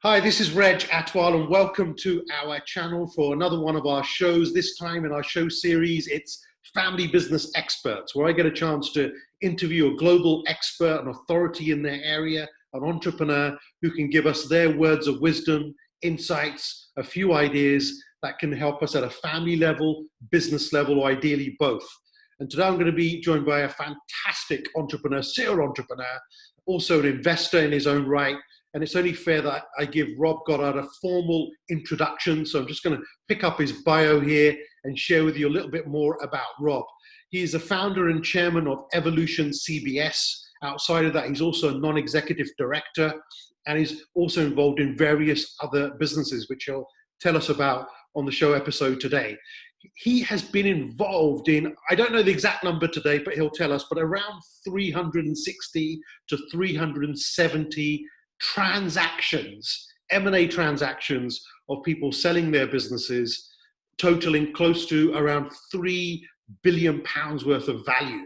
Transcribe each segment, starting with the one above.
Hi, this is Reg Athwal and welcome to our channel for another one of our shows. This time in our show series, it's Family Business Experts, where I get a chance to interview a global expert, an authority in their area, an entrepreneur who can give us their words of wisdom, insights, a few ideas that can help us at a family level, business level, or ideally both. And today I'm going to be joined by a fantastic entrepreneur, serial entrepreneur, also an investor in his own right. And it's only fair that I give Rob Goddard a formal introduction. So I'm just going to pick up his bio here and share with you a little bit more about Rob. He is the founder and chairman of Evolution CBS. Outside of that, he's also a non-executive director, and he's also involved in various other businesses, which he'll tell us about on the show episode today. He has been involved in, I don't know the exact number today, but he'll tell us, but around 360 to 370 transactions, M&A transactions of people selling their businesses, totaling close to around £3 billion worth of value.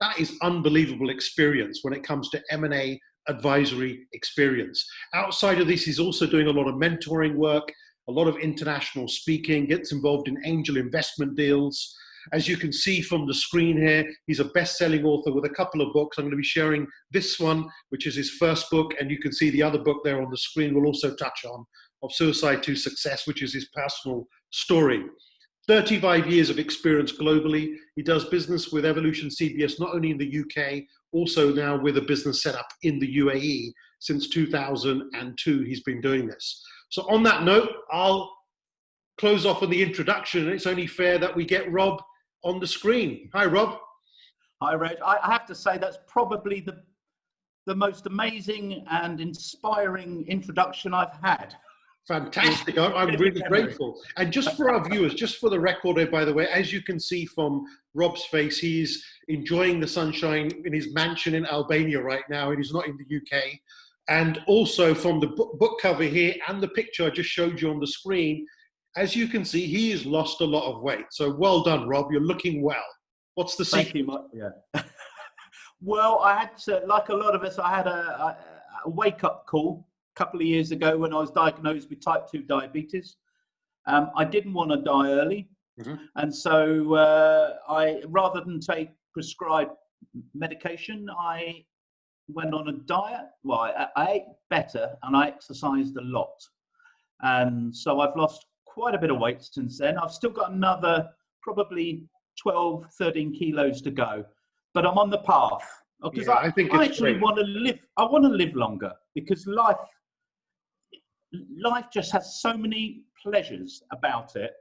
That is unbelievable experience when it comes to M&A advisory experience. Outside of this, he's also doing a lot of mentoring work, a lot of international speaking, gets involved in angel investment deals. As you can see from the screen here, he's a best-selling author with a couple of books. I'm going to be sharing this one, which is his first book, and you can see the other book there on the screen we'll also touch on, of Suicide to Success, which is his personal story. 35 years of experience globally. He does business with Evolution CBS, not only in the UK, also now with a business set up in the UAE. Since 2002, he's been doing this. So on that note, I'll close off on the introduction. It's only fair that we get Rob on the screen. Hi, Rob. Hi, Reg. I have to say that's probably the most amazing and inspiring introduction I've had. Fantastic. I'm really grateful. And just for our viewers, just for the record, by the way, as you can see from Rob's face, he's enjoying the sunshine in his mansion in Albania right now, and he's not in the UK. And also from the book cover here and the picture I just showed you on the screen, as you can see, he has lost a lot of weight. So well done, Rob. You're looking well. What's the secret? Thank you, Mike. Yeah. Well, I had to, like a lot of us, I had a wake-up call a couple of years ago when I was diagnosed with type 2 diabetes. I didn't want to die early. Mm-hmm. And so rather than take prescribed medication, I went on a diet. Well, I ate better and I exercised a lot. And so I've lost quite a bit of weight since then. I've still got another probably 12, 13 kilos to go, but I'm on the path because I actually want to live. I want to live longer because life just has so many pleasures about it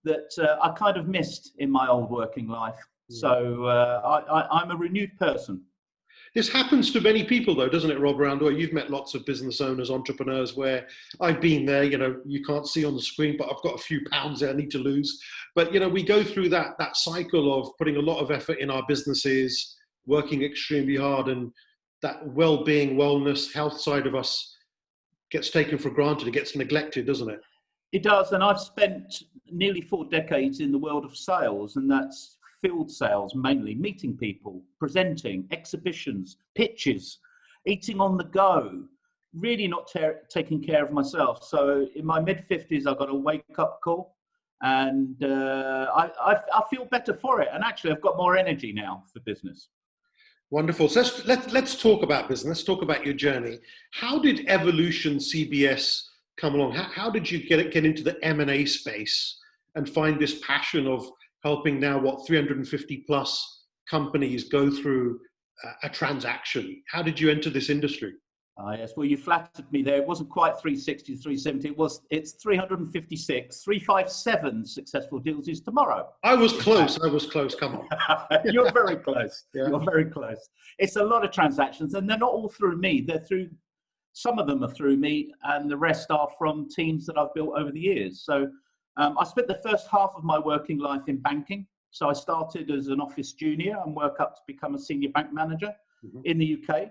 that I kind of missed in my old working life. So I'm a renewed person. This happens to many people, though, doesn't it, Rob, around the way? You've met lots of business owners, entrepreneurs, where I've been there, you can't see on the screen, but I've got a few pounds there I need to lose. But, we go through that cycle of putting a lot of effort in our businesses, working extremely hard, and that well-being, wellness, health side of us gets taken for granted. It gets neglected, doesn't it? It does, and I've spent nearly 4 decades in the world of sales, and that's field sales, mainly meeting people, presenting, exhibitions, pitches, eating on the go, really not taking care of myself. So in my mid-50s, I got a wake-up call, and I feel better for it. And actually, I've got more energy now for business. Wonderful. So let's talk about business. Let's talk about your journey. How did Evolution CBS come along? How did you get into the M&A space and find this passion of helping now 350 plus companies go through a transaction? How did you enter this industry? Yes, well, you flattered me there. It wasn't quite 360, 370. It's 356, 357 successful deals is tomorrow. I was close. Come on. You're very close. Yeah. You're very close. It's a lot of transactions, and they're not all through me. Some of them are through me, and the rest are from teams that I've built over the years. So I spent the first half of my working life in banking. So I started as an office junior and worked up to become a senior bank manager in the UK.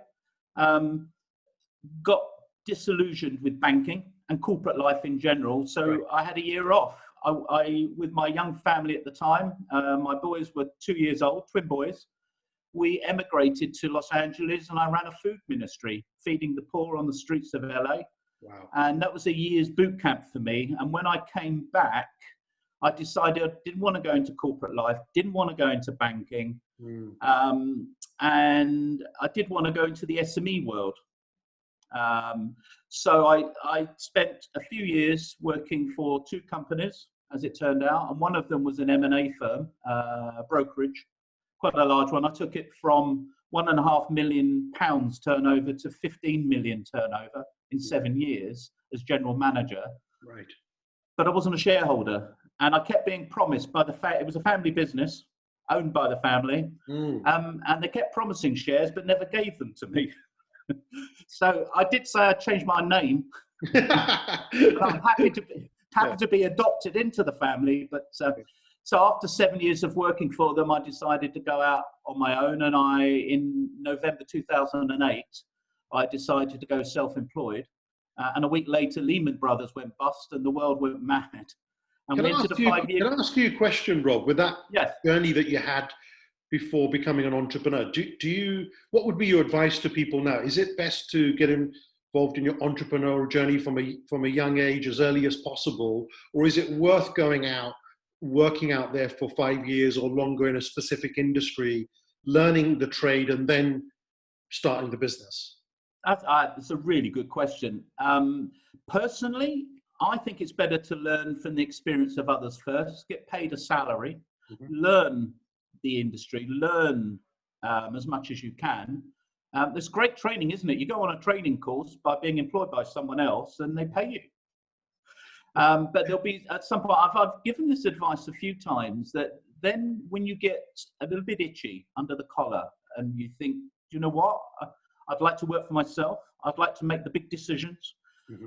Got disillusioned with banking and corporate life in general. So I had a year off. I with my young family at the time, my boys were 2 years old, twin boys. We emigrated to Los Angeles and I ran a food ministry, feeding the poor on the streets of LA. Wow. And that was a year's boot camp for me. And when I came back, I decided I didn't want to go into corporate life, didn't want to go into banking, and I did want to go into the SME world. So I spent a few years working for 2 companies, as it turned out, and one of them was an M&A firm, brokerage, quite a large one. I took it from £1.5 million turnover to 15 million turnover in 7 years as general manager. Right. But I wasn't a shareholder, and I kept being promised by the fact it was a family business owned by the family, and they kept promising shares but never gave them to me. So I did say I'd change my name. But I'm happy to be adopted into the family. But so after 7 years of working for them, I decided to go out on my own, and in November 2008, I decided to go self-employed. And a week later, Lehman Brothers went bust, and the world went mad. And Can I ask you a question, Rob? With that journey that you had before becoming an entrepreneur, what would be your advice to people now? Is it best to get involved in your entrepreneurial journey from a young age, as early as possible, or is it worth going out, working out there for 5 years or longer in a specific industry, learning the trade, and then starting the business? That's a really good question. Personally, I think it's better to learn from the experience of others first, get paid a salary, learn the industry, learn as much as you can. There's great training, isn't it? You go on a training course by being employed by someone else and they pay you. But there'll be, at some point, I've given this advice a few times, that then when you get a little bit itchy under the collar and you think, do you know what? I'd like to work for myself. I'd like to make the big decisions.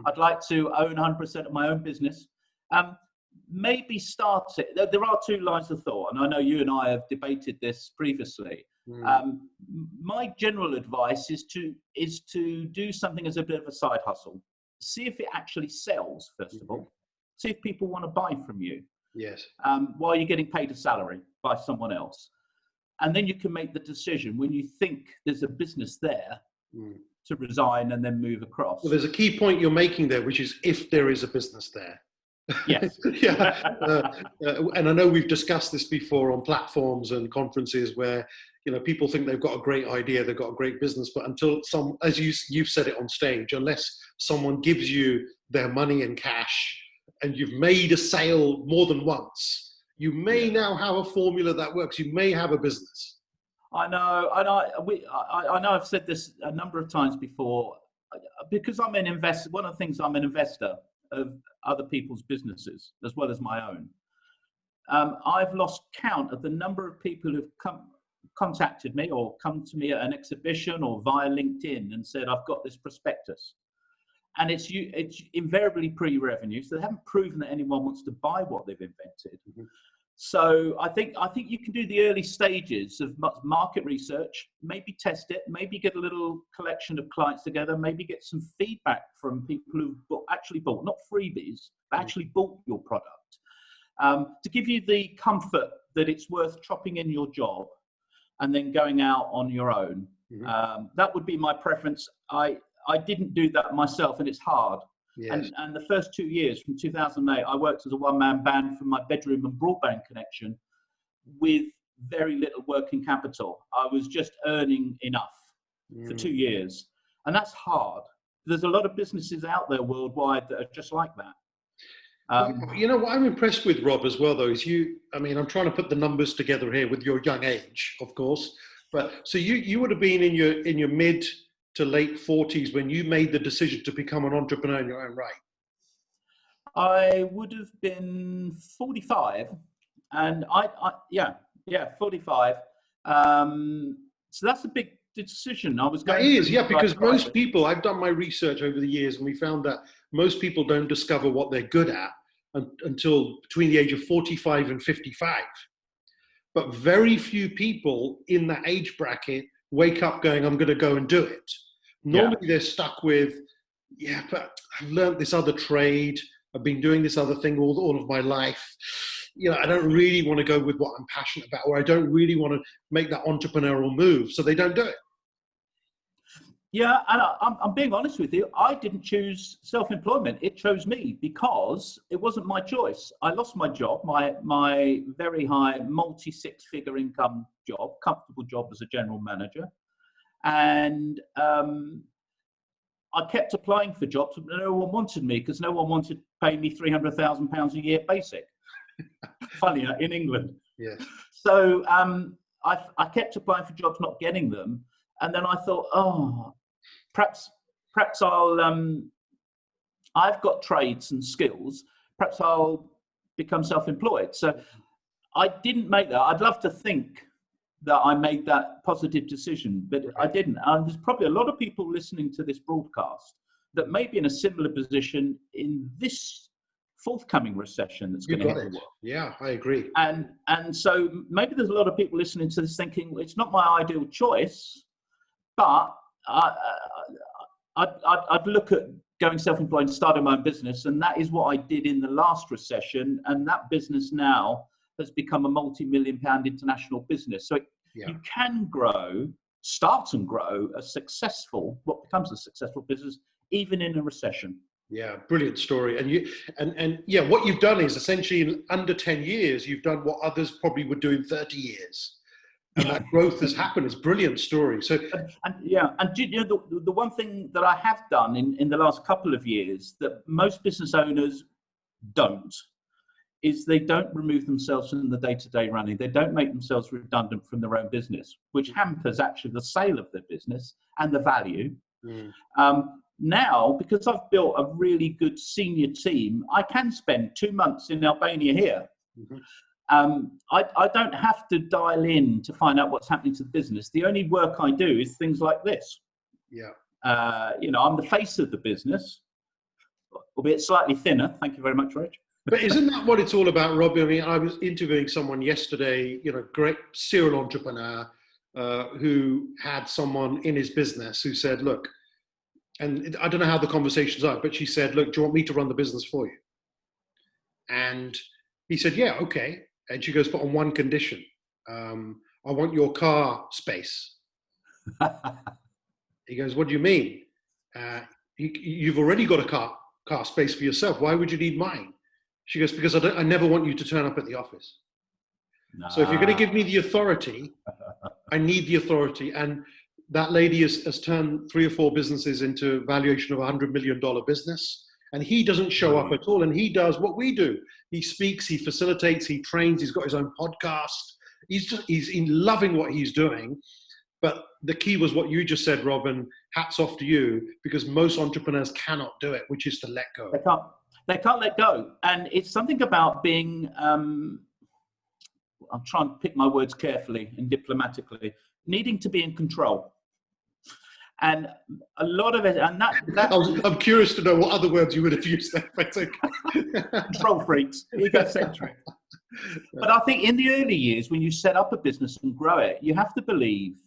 I'd like to own 100% of my own business. Maybe start it. There are 2 lines of thought, and I know you and I have debated this previously. My general advice is to do something as a bit of a side hustle. See if it actually sells, first of all. See if people want to buy from you. Yes. While you're getting paid a salary by someone else. And then you can make the decision when you think there's a business there to resign and then move across. Well, there's a key point you're making there, which is if there is a business there. Yes. And I know we've discussed this before on platforms and conferences where, people think they've got a great idea, they've got a great business, but until as you've said it on stage, unless someone gives you their money in cash and you've made a sale more than once, you may now have a formula that works. You may have a business. I know I've said this a number of times before, because I'm an investor. One of the things, I'm an investor of other people's businesses as well as my own. I've lost count of the number of people who've contacted me or come to me at an exhibition or via LinkedIn and said, I've got this prospectus. And it's invariably pre-revenue, so they haven't proven that anyone wants to buy what they've invented. So I think you can do the early stages of market research, maybe test it, maybe get a little collection of clients together, maybe get some feedback from people who've actually bought, not freebies, but actually bought your product, to give you the comfort that it's worth chopping in your job and then going out on your own. That would be my preference. I didn't do that myself, and it's hard. Yes. And the first 2 years, from 2008, I worked as a one-man band from my bedroom and broadband connection with very little working capital. I was just earning enough for 2 years. And that's hard. There's a lot of businesses out there worldwide that are just like that. What I'm impressed with, Rob, as well, though, is I'm trying to put the numbers together here with your young age, of course. But so you would have been in your mid to late 40s when you made the decision to become an entrepreneur in your own right? I would have been 45, and 45. So that's a big decision. That is, because most people, I've done my research over the years, and we found that most people don't discover what they're good at until between the age of 45 and 55. But very few people in that age bracket wake up going, I'm going to go and do it. Normally they're stuck with, but I've learned this other trade. I've been doing this other thing all of my life. I don't really want to go with what I'm passionate about, or I don't really want to make that entrepreneurial move. So they don't do it. Yeah, and I'm being honest with you. I didn't choose self-employment. It chose me because it wasn't my choice. I lost my job, my very high multi-six-figure income job, comfortable job as a general manager, and I kept applying for jobs, but no one wanted me because no one wanted to pay me £300,000 a year basic. Funny, in England. Yeah. So I kept applying for jobs, not getting them, and then I thought, oh, perhaps I've got trades and skills. Perhaps I'll become self-employed. So I didn't make that. I'd love to think that I made that positive decision, but I didn't. And there's probably a lot of people listening to this broadcast that may be in a similar position in this forthcoming recession that's going to hit the world. Yeah, I agree. And so maybe there's a lot of people listening to this thinking, well, it's not my ideal choice, but I'd look at going self-employed and starting my own business, and that is what I did in the last recession, and that business now has become a multi-million-pound international business. So you can start and grow what becomes a successful business, even in a recession. Yeah, brilliant story. And what you've done is essentially in under 10 years, you've done what others probably would do in 30 years. And that growth has happened. It's a brilliant story. So, the one thing that I have done in the last couple of years that most business owners don't is they don't remove themselves from the day-to-day running. They don't make themselves redundant from their own business, which hampers actually the sale of their business and the value. Now, because I've built a really good senior team, I can spend 2 months in Albania here. I don't have to dial in to find out what's happening to the business. The only work I do is things like this. I'm the face of the business, albeit slightly thinner. Thank you very much, Rich. But isn't that what it's all about, Rob? I mean, I was interviewing someone yesterday, great serial entrepreneur who had someone in his business who said, look, and I don't know how the conversations are, but she said, look, do you want me to run the business for you? And he said, yeah, okay. And she goes, but on one condition, I want your car space. He goes, what do you mean? You've already got a car space for yourself. Why would you need mine? She goes, because I never want you to turn up at the office. So if you're going to give me the authority, I need the authority. And that lady has turned 3 or 4 businesses into valuation of $100 million business. And he doesn't show up at all. And he does what we do. He speaks, he facilitates, he trains. He's got his own podcast. He's in loving what he's doing. But the key was what you just said, Robin. Hats off to you, because most entrepreneurs cannot do it, which is to let go. They can't let go. And it's something about being, I'm trying to pick my words carefully and diplomatically, needing to be in control. And a lot of it, and I'm curious to know what other words you would have used there. Control freaks, egocentric. But I think in the early years, when you set up a business and grow it, you have to believe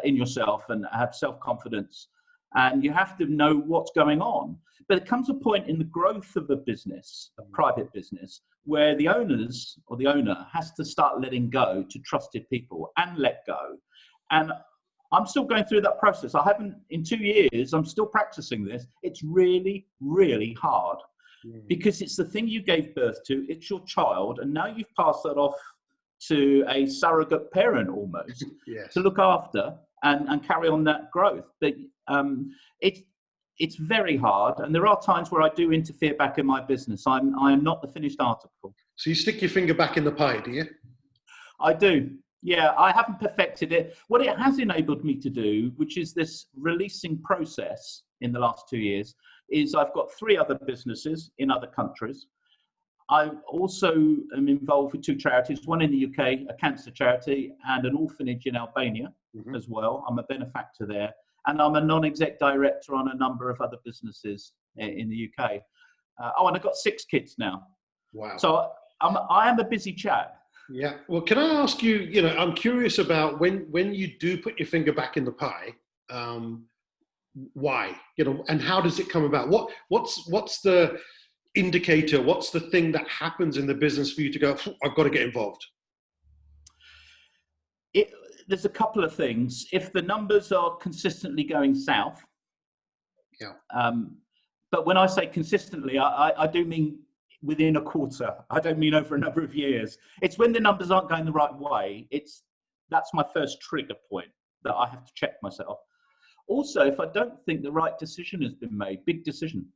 in yourself and have self-confidence, and you have to know what's going on. But it comes a point in the growth of a business, a private business, where the owners or the owner has to start letting go to trusted people and let go. And I'm still going through that process. I haven't, in 2 years, I'm still practicing this. It's really, really hard because it's the thing you gave birth to. It's your child. And now you've passed that off to a surrogate parent almost to look after and carry on that growth. But it's very hard. And there are times where I do interfere back in my business. I am not the finished article. So you stick your finger back in the pie, do you? I do. Yeah, I haven't perfected it. What it has enabled me to do, which is this releasing process in the last 2 years, is I've got 3 other businesses in other countries. I also am involved with 2 charities, one in the UK, a cancer charity, and an orphanage in Albania as well. I'm a benefactor there. And I'm a non-exec director on a number of other businesses in the UK. And I've got 6 kids now. Wow. So I am a busy chap. Yeah. Well, can I ask you, I'm curious about when you do put your finger back in the pie, why, and how does it come about? What's the indicator? What's the thing that happens in the business for you to go, I've got to get involved? there's a couple of things. If the numbers are consistently going south, Yeah. But when I say consistently, I do mean within a quarter. I don't mean over a number of years. It's when the numbers aren't going the right way. That's my first trigger point that I have to check myself. Also, if I don't think the right decision has been made, big decision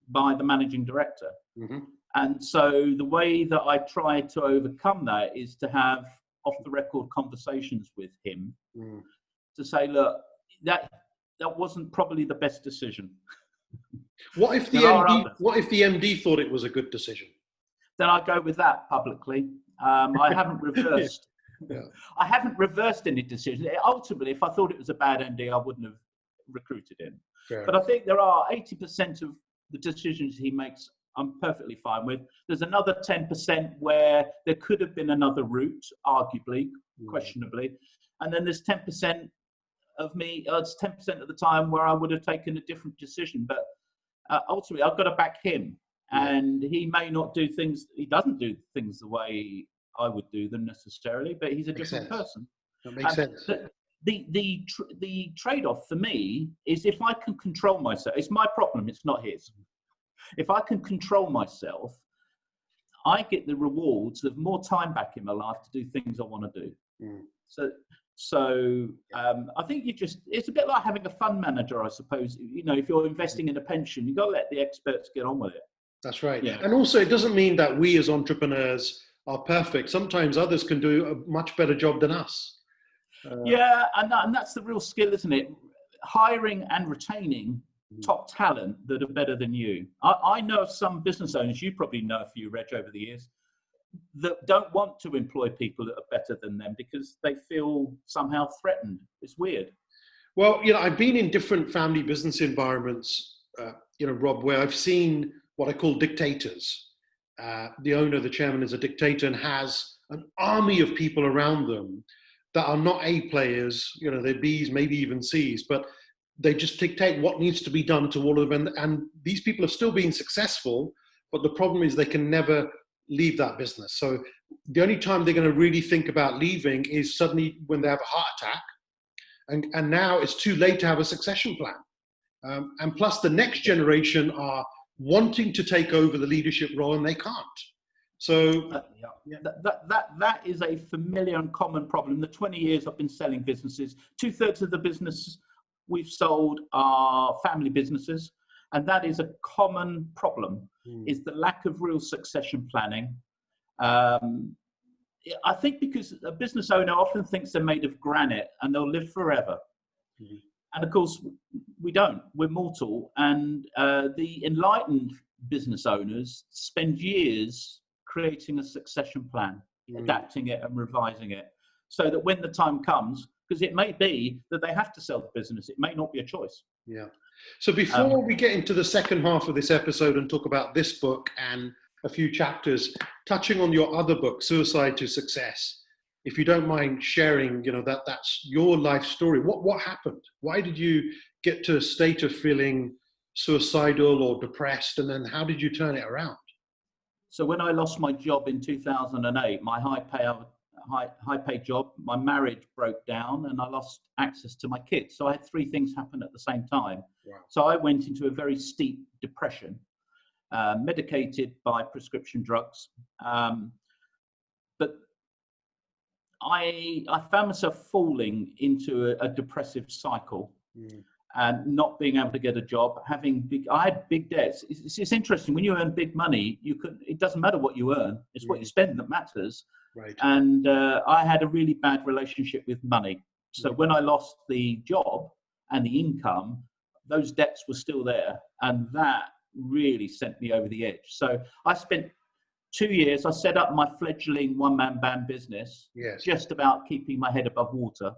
by the managing director. Mm-hmm. And so the way that I try to overcome that is to have off the record conversations with him to say, look, that wasn't probably the best decision. What if the MD thought it was a good decision? Then I go with that publicly. I haven't reversed. Yeah. I haven't reversed any decisions. Ultimately, if I thought it was a bad MD, I wouldn't have recruited him. Fair. But I think there are 80% of the decisions he makes I'm perfectly fine with. There's another 10% where there could have been another route, arguably, questionably. And then there's 10% of me, it's 10% of the time where I would have taken a different decision. But ultimately, I've got to back him. And he may not do things, he doesn't do things the way I would do them necessarily, but he's a different person. That makes sense. The trade-off for me is if I can control myself, it's my problem, it's not his. If I can control myself, I get the rewards of more time back in my life to do things I want to do. So I think it's a bit like having a fund manager, I suppose. You know, if you're investing in a pension, you've got to let the experts get on with it. That's right. Yeah. And also, it doesn't mean that we as entrepreneurs are perfect. Sometimes others can do a much better job than us. And that's the real skill, isn't it? Hiring and retaining top talent that are better than you. I know of some business owners, you probably know a few, Reg, over the years, that don't want to employ people that are better than them because they feel somehow threatened. It's weird. Well, you know, I've been in different family business environments, Rob, where I've seen what I call dictators. The owner, the chairman, is a dictator and has an army of people around them that are not A players, you know, they're Bs, maybe even Cs, but they just dictate what needs to be done to all of them. And these people are still being successful, but the problem is they can never leave that business. So the only time they're going to really think about leaving is suddenly when they have a heart attack. And now it's too late to have a succession plan. And plus the next generation are wanting to take over the leadership role and they can't. So that is a familiar and common problem. The 20 years I've been selling businesses, 2/3 of the business we've sold are family businesses. And that is a common problem, is the lack of real succession planning. I think because a business owner often thinks they're made of granite and they'll live forever. And of course, we don't. We're mortal. And the enlightened business owners spend years creating a succession plan, adapting it and revising it, so that when the time comes, because it may be that they have to sell the business, it may not be a choice. Yeah. So before we get into the second half of this episode and talk about this book and a few chapters, touching on your other book, Suicide to Success, if you don't mind sharing, you know, that's your life story. What happened? Why did you get to a state of feeling suicidal or depressed? And then how did you turn it around? So when I lost my job in 2008, my high-paid job, my marriage broke down and I lost access to my kids. So I had three things happen at the same time. Wow. So I went into a very steep depression, medicated by prescription drugs. But I found myself falling into a depressive cycle and not being able to get a job, I had big debts. It's interesting, when you earn big money, it doesn't matter what you earn, it's what you spend that matters. Right. And I had a really bad relationship with money. So when I lost the job and the income, those debts were still there. And that really sent me over the edge. So I spent 2 years, I set up my fledgling one-man band business, just about keeping my head above water.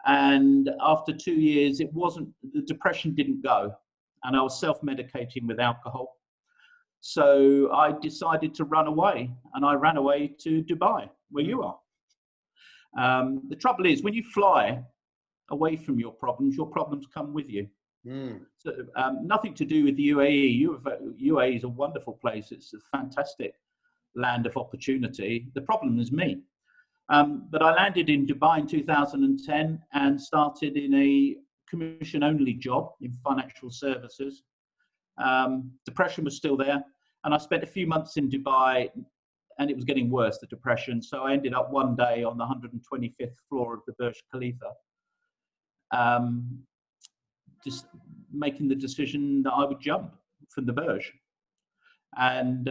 And after 2 years, the depression didn't go. And I was self-medicating with alcohol. So I decided to run away, and I ran away to Dubai, where you are. The trouble is, when you fly away from your problems come with you. So nothing to do with the UAE. UAE is a wonderful place. It's a fantastic land of opportunity. The problem is me. But I landed in Dubai in 2010 and started in a commission-only job in financial services. Depression was still there, and I spent a few months in Dubai, and it was getting worse, the depression. So I ended up one day on the 125th floor of the Burj Khalifa, just making the decision that I would jump from the Burj. And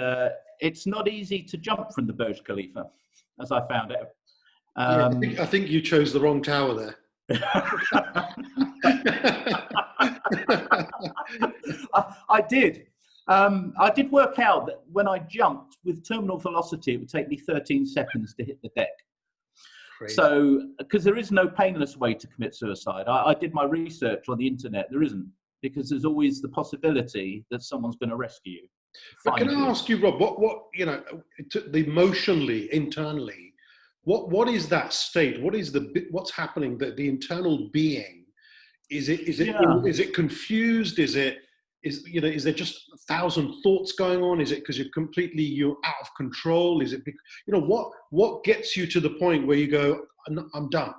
it's not easy to jump from the Burj Khalifa, as I found out. I think you chose the wrong tower there. I did. I did work out that when I jumped with terminal velocity, it would take me 13 seconds to hit the deck. Crazy. So, because there is no painless way to commit suicide. I did my research on the internet. There isn't, because there's always the possibility that someone's going to rescue you. But can I ask you, Rob, what emotionally, internally, what is that state? What's happening? The internal being, is it confused? Is there just 1,000 thoughts going on? Is it because you're out of control? Is it, what gets you to the point where you go, I'm done?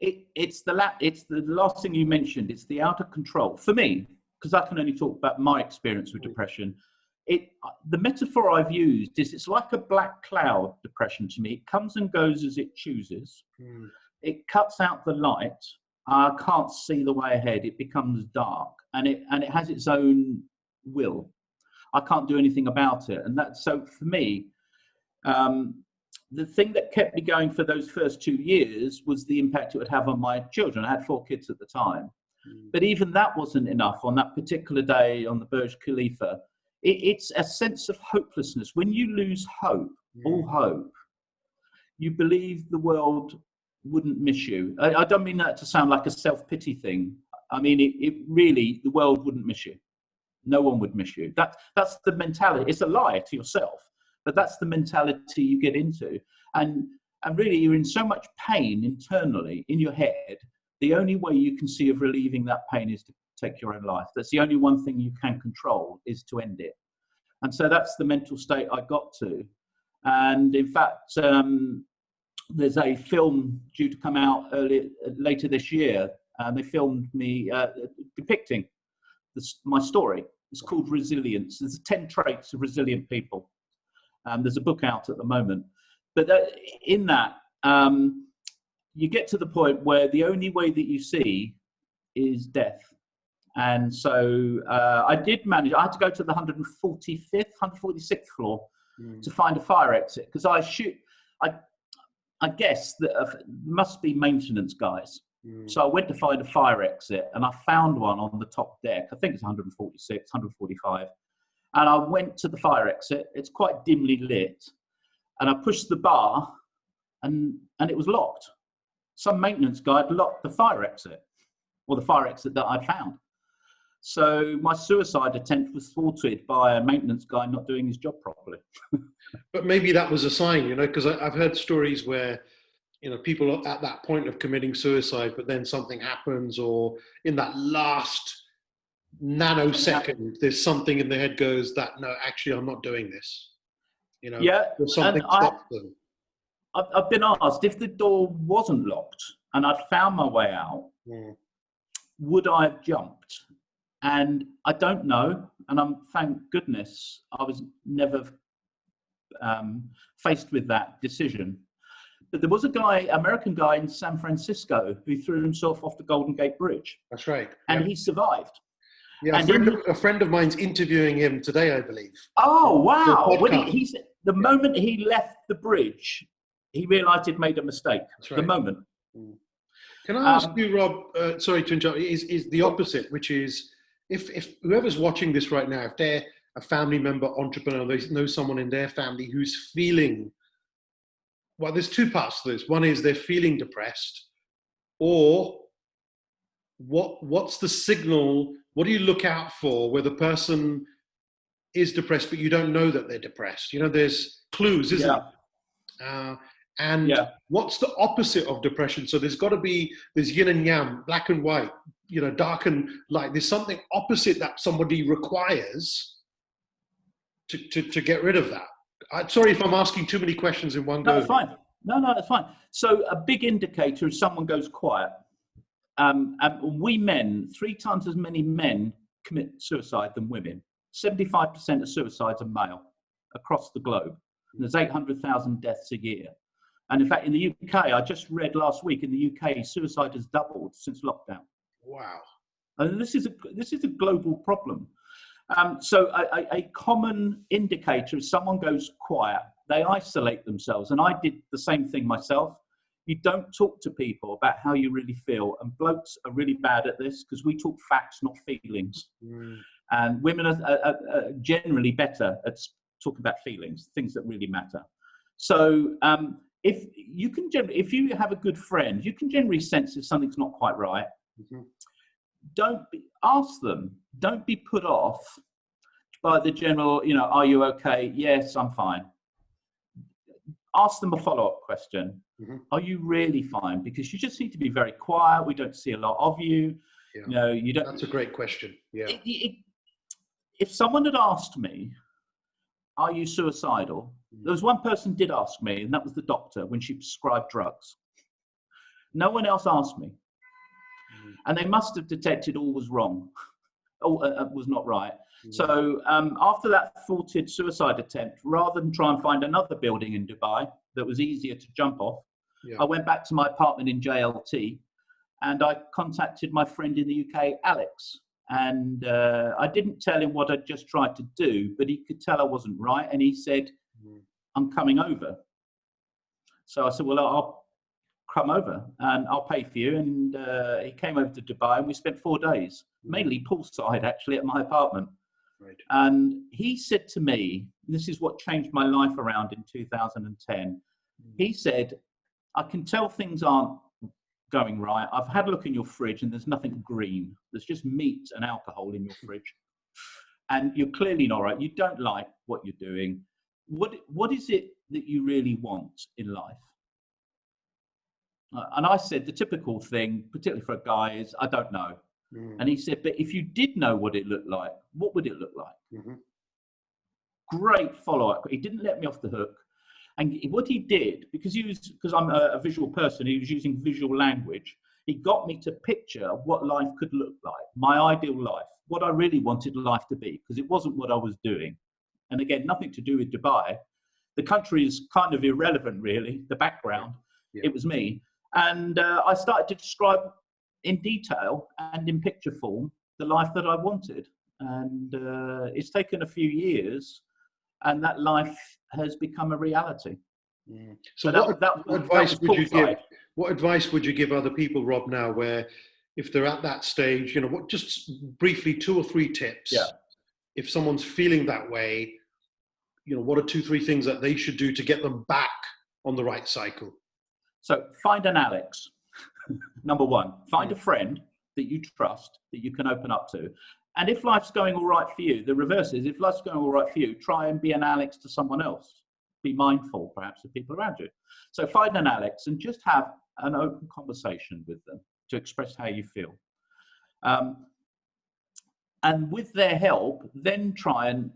It's the last thing you mentioned. It's the out of control for me, because I can only talk about my experience with depression. The metaphor I've used is it's like a black cloud, depression to me. It comes and goes as it chooses. It cuts out the light. I can't see the way ahead. It becomes dark, and it has its own will. I can't do anything about it. And so for me, the thing that kept me going for those first 2 years was the impact it would have on my children. I had 4 kids at the time. But even that wasn't enough. On that particular day on the Burj Khalifa, it's a sense of hopelessness. When you lose hope, all hope, you believe the world wouldn't miss you. I don't mean that to sound like a self-pity thing. I mean, it really, the world wouldn't miss you. No one would miss you. That's the mentality. It's a lie to yourself, but that's the mentality you get into. And really, you're in so much pain internally in your head. The only way you can see of relieving that pain is to take your own life. That's the only one thing you can control, is to end it. And so that's the mental state I got to. And in fact, there's a film due to come out later this year. They filmed me depicting my story. It's called Resilience. There's 10 traits of resilient people. There's a book out at the moment. But in that, you get to the point where the only way that you see is death. And so I did manage. I had to go to the 146th floor to find a fire exit, because I guess that must be maintenance guys. So I went to find a fire exit, and I found one on the top deck. I think it's 146, 145. And I went to the fire exit. It's quite dimly lit. And I pushed the bar, and it was locked. Some maintenance guy had locked the fire exit, or the fire exit that I'd found. So my suicide attempt was thwarted by a maintenance guy not doing his job properly. But maybe that was a sign, because I've heard stories where, people are at that point of committing suicide, but then something happens, or in that last nanosecond, there's something in their head goes that, no, actually, I'm not doing this. Or something stops them. I've been asked, if the door wasn't locked and I'd found my way out, would I have jumped? And I don't know. And thank goodness I was never faced with that decision. But there was a American guy in San Francisco who threw himself off the Golden Gate Bridge. That's right. And he survived. Yeah, a friend of mine's interviewing him today, I believe. Oh, wow. The moment he left the bridge, he realized he'd made a mistake. That's right. The moment. Can I ask you, Rob, sorry to interrupt, is the opposite, which is, if whoever's watching this right now, if they're a family member, entrepreneur, they know someone in their family who's feeling, well, there's two parts to this. One is they're feeling depressed, or what's the signal? What do you look out for where the person is depressed, but you don't know that they're depressed? There's clues, isn't it? And what's the opposite of depression? So there's yin and yang, black and white, dark and light. There's something opposite that somebody requires to get rid of that. Sorry if I'm asking too many questions in one go. No, it's fine. No, that's fine. So a big indicator is someone goes quiet. And we men, 3 times as many men commit suicide than women. 75% of suicides are male across the globe. And there's 800,000 deaths a year. And in fact, in the UK, I just read last week, in the UK, suicide has doubled since lockdown. Wow. And this is a global problem. So a common indicator is someone goes quiet, they isolate themselves. And I did the same thing myself. You don't talk to people about how you really feel. And blokes are really bad at this because we talk facts, not feelings. And women are generally better at talking about feelings, things that really matter. So if you have a good friend, you can generally sense if something's not quite right. Ask them. Don't be put off by the general, are you okay? Yes, I'm fine. Ask them a follow-up question. Are you really fine? Because you just need to be very quiet. We don't see a lot of you. Yeah. You don't. That's a great question. Yeah. If someone had asked me, are you suicidal? There was one person did ask me, and that was the doctor when she prescribed drugs. No one else asked me. And they must have detected all was wrong, was not right. So after that thwarted suicide attempt, rather than try and find another building in Dubai that was easier to jump off, I went back to my apartment in JLT and I contacted my friend in the UK, Alex. And I didn't tell him what I'd just tried to do, but he could tell I wasn't right. And he said, I'm coming over. So I said, well, I'll come over and I'll pay for you. And he came over to Dubai and we spent 4 days, mainly poolside actually at my apartment. Right. And he said to me, this is what changed my life around in 2010. He said, I can tell things aren't going right. I've had a look in your fridge and there's nothing green. There's just meat and alcohol in your fridge. And you're clearly not right. You don't like what you're doing. What is it that you really want in life? And I said, the typical thing, particularly for a guy, is, I don't know. And he said, but if you did know what it looked like, what would it look like? Great follow-up. He didn't let me off the hook. And what he did, because I'm a visual person, he was using visual language. He got me to picture what life could look like, my ideal life, what I really wanted life to be, because it wasn't what I was doing. And again, nothing to do with Dubai. The country is kind of irrelevant, really, the background. It was me. And I started to describe in detail and in picture form the life that I wanted. And it's taken a few years, and that life has become a reality. So what advice would you give other people, Rob, now, where if they're at that stage, just briefly 2 or 3 tips. If someone's feeling that way, what are 2, 3 things that they should do to get them back on the right cycle? So find an Alex. Number 1, find a friend that you trust, that you can open up to. And if life's going all right for you, the reverse is, if life's going all right for you, try and be an Alex to someone else. Be mindful, perhaps, of people around you. So find an Alex and just have an open conversation with them to express how you feel. And with their help, then try and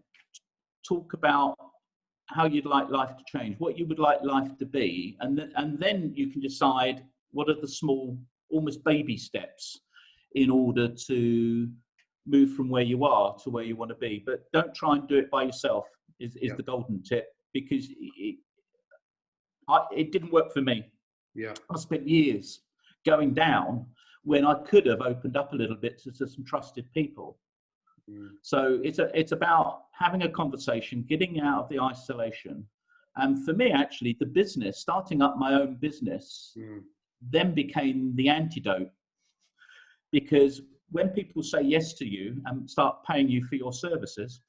talk about how you'd like life to change, what you would like life to be. And then you can decide what are the small, almost baby steps in order to move from where you are to where you want to be. But don't try and do it by yourself is the golden tip, because it didn't work for me. I spent years going down when I could have opened up a little bit to some trusted people. So it's about having a conversation, getting out of the isolation. And for me, actually, the business, starting up my own business, then became the antidote. Because when people say yes to you and start paying you for your services,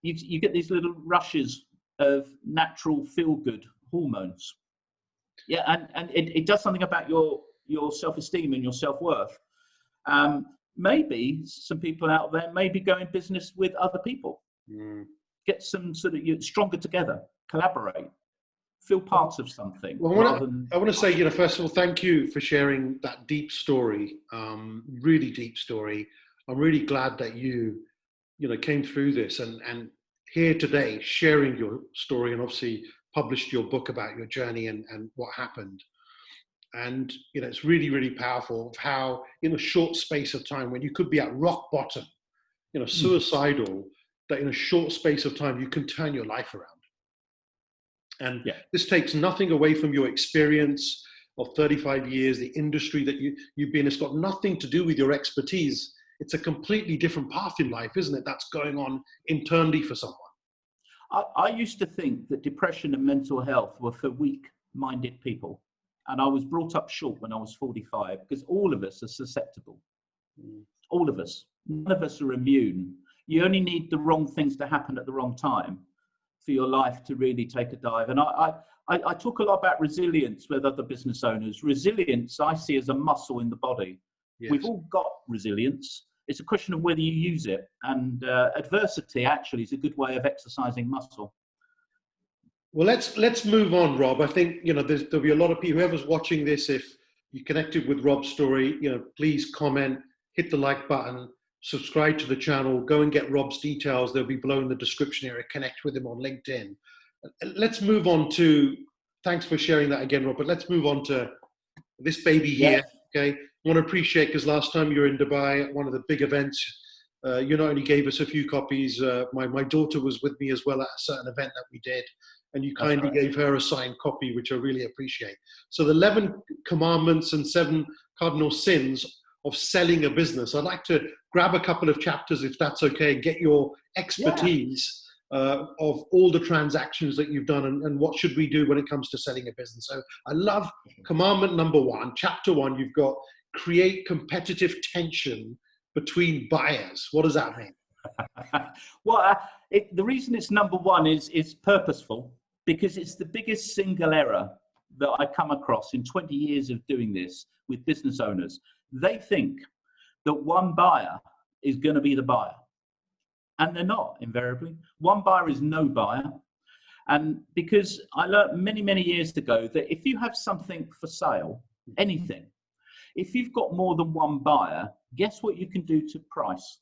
you get these little rushes of natural feel-good hormones. And it does something about your self-esteem and your self-worth. Maybe some people out there maybe go in business with other people. Get some sort of stronger together, collaborate, feel parts of something. Well, I want to say, first of all, thank you for sharing that deep story, really deep story. I'm really glad that you came through this and here today sharing your story, and obviously published your book about your journey and what happened. And, you know, it's really, really powerful of how in a short space of time, when you could be at rock bottom, you know, suicidal, that in a short space of time, you can turn your life around. And this takes nothing away from your experience of 35 years, the industry that you've been. It's got nothing to do with your expertise. It's a completely different path in life, isn't it? That's going on internally for someone. I used to think that depression and mental health were for weak-minded people. And I was brought up short when I was 45, because all of us are susceptible. All of us. None of us are immune. You only need the wrong things to happen at the wrong time for your life to really take a dive. And I talk a lot about resilience with other business owners. Resilience I see as a muscle in the body. Yes. We've all got resilience. It's a question of whether you use it. And adversity actually is a good way of exercising muscle. Well, let's move on, Rob. I think, you know, there'll be a lot of people, whoever's watching this, if you connected with Rob's story, you know, please comment, hit the like button, subscribe to the channel, go and get Rob's details. They'll be below in the description area. Connect with him on LinkedIn. Let's move on to, thanks for sharing that again, Rob, but let's move on to this baby here. Okay. I want to appreciate, because last time you were in Dubai at one of the big events, you not only gave us a few copies, my daughter was with me as well at a certain event that we did, and you kindly gave her a signed copy, which I really appreciate. So the 11 commandments and 7 cardinal sins of selling a business. I'd like to grab a couple of chapters, if that's okay, and get your expertise of all the transactions that you've done and what should we do when it comes to selling a business. So I love commandment number 1, chapter 1, you've got create competitive tension between buyers. What does that mean? Well, the reason it's number 1 is purposeful, because it's the biggest single error that I come across in 20 years of doing this with business owners. They think that one buyer is going to be the buyer, and they're not, invariably. One buyer is no buyer. And because I learned many, many years ago that if you have something for sale, anything, if you've got more than one buyer, guess what you can do to price?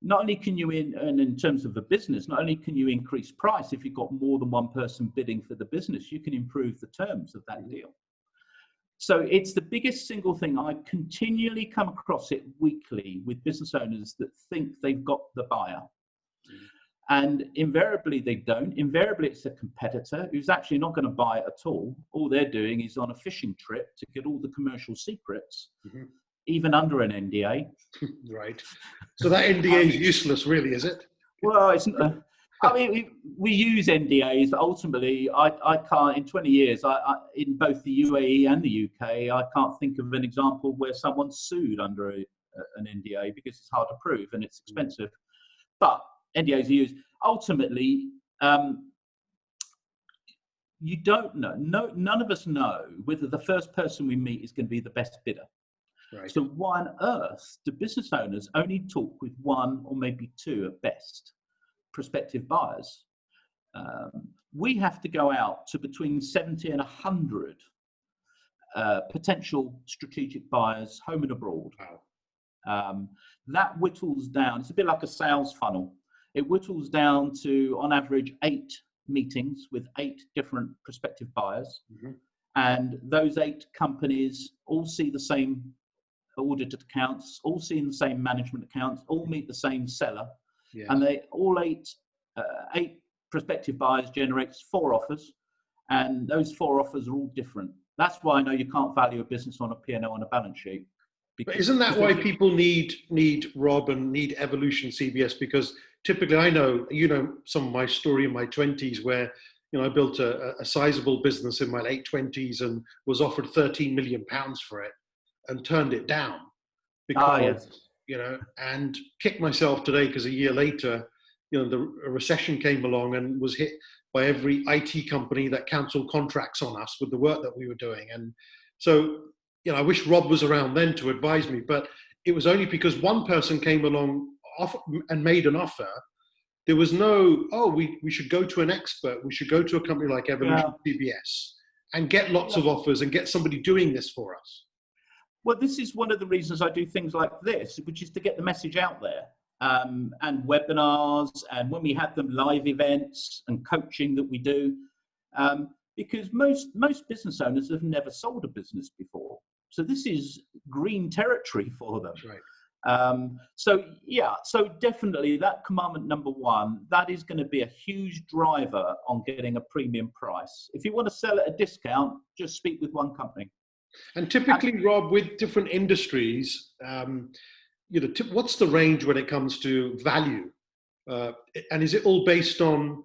Not only can you, in terms of a business, not only can you increase price if you've got more than one person bidding for the business, you can improve the terms of that deal. So it's the biggest single thing. I continually come across it weekly with business owners that think they've got the buyer. And invariably they don't. Invariably it's a competitor who's actually not going to buy it at all. All they're doing is on a fishing trip to get all the commercial secrets, even under an NDA. Right. So that NDA is useless, really, is it? Well, it's I mean, we use NDAs, but ultimately, I can't, in 20 years, in both the UAE and the UK, I can't think of an example where someone's sued under an NDA, because it's hard to prove and it's expensive. But NDAs are used. Ultimately, you don't know. None of us know whether the first person we meet is going to be the best bidder. Right. So why on earth do business owners only talk with 1 or maybe 2 at best prospective buyers? We have to go out to between 70 and 100 potential strategic buyers, home and abroad. Wow. That whittles down. It's a bit like a sales funnel. It whittles down to, on average, 8 meetings with 8 different prospective buyers. And those 8 companies all see the same audited accounts, all see the same management accounts, all meet the same seller. Yes. And they all 8 prospective buyers generates 4 offers, and those 4 offers are all different. That's why I know you can't value a business on a P&L and a balance sheet. But isn't that why people need Rob and need Evolution CBS? Because typically, I know, you know, some of my story in my 20s where, you know, I built a sizable business in my late 20s and was offered £13 million for it and turned it down because, you know, and kicked myself today because a year later, you know, the recession came along and was hit by every IT company that cancelled contracts on us with the work that we were doing. And so, you know, I wish Rob was around then to advise me, but it was only because one person came along and made an offer. There was no, we should go to an expert. We should go to a company like Evolution CBS and get lots of offers and get somebody doing this for us. Well, this is one of the reasons I do things like this, which is to get the message out there. and webinars, and when we had them, live events and coaching that we do, because most business owners have never sold a business before. So this is green territory for them. That's right. So definitely that commandment number one, that is going to be a huge driver on getting a premium price. If you want to sell at a discount, just speak with one company. And typically, Rob, with different industries, what's the range when it comes to value? And is it all based on